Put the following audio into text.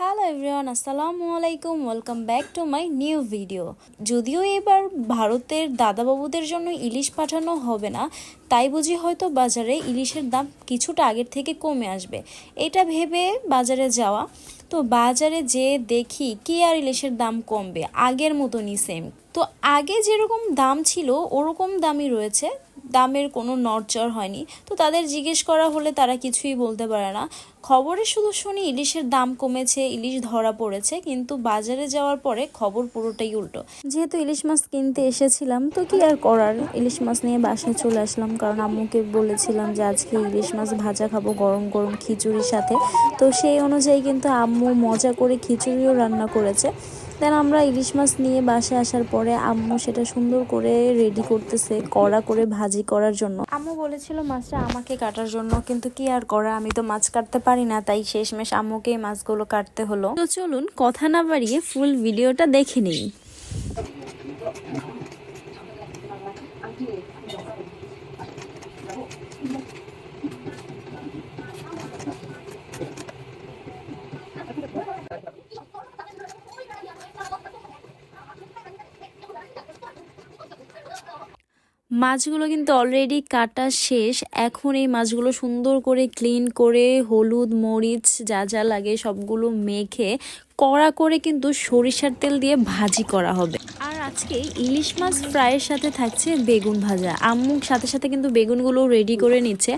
Hello everyone, আসসালামু আলাইকুম। Welcome back to my new video. যদিও এবার ভারতের দাদাবাবুদের জন্য ইলিশ পাঠানো হবে না, তাই বুঝি হয়তো বাজারে ইলিশের দাম কিছুটা আগের থেকে কমে আসবে, এটা ভেবে বাজারে যাওয়া। তো বাজারে যে দেখি কি আর ইলিশের দাম কমবে, আগের মতনই সেম। তো আগে যেরকম দাম ছিল ওরকম দামই রয়েছে, দামের কোনো নড়চড় হয়নি। তো তাদের জিজ্ঞেস করা হলে তারা কিছুই বলতে পারে না। খবরে শুধু শুনি ইলিশের দাম কমেছে, ইলিশ ধরা পড়েছে, কিন্তু বাজারে যাওয়ার পরে খবর পুরোটাই উল্টো। যেহেতু ইলিশ মাছ কিনতে এসেছিলাম, তো কি আর করার, ইলিশ মাছ নিয়ে বাসায় চলে আসলাম। কারণ আম্মুকে বলেছিলাম যে আজকে ইলিশ মাছ ভাজা খাবো গরম গরম খিচুড়ির সাথে। তো সেই অনুযায়ী কিন্তু আম্মু মজা করে খিচুড়িও রান্না করেছে। দেন আমরা ইলিশ মাছ নিয়ে বাসায় আসার পরে আম্মু সেটা সুন্দর করে রেডি করতেছে কড়া করে ভাজি করার জন্য। আম্মু বলেছিল মাছটা আমাকে কাটার জন্য, কিন্তু কি আর করা, আমি তো মাছ কাটতে পারি না, তাই শেষমেশ আম্মুকেই মাছগুলো কাটতে হলো। তো চলুন কথা না বাড়িয়ে ফুল ভিডিওটা দেখে নিই। মাছগুলো কিন্তু অলরেডি কাটা শেষ। এখন এই মাছগুলো সুন্দর করে ক্লিন করে হলুদ মরিচ যা যা লাগে সবগুলো মেখে কড়া করে কিন্তু সরিষার তেল দিয়ে ভাজি করা হবে। আর আজকে ইলিশ মাছ ফ্রাইয়ের সাথে থাকছে বেগুন ভাজা। আম্মু সাথে সাথে কিন্তু বেগুনগুলো রেডি করে নিচ্ছে।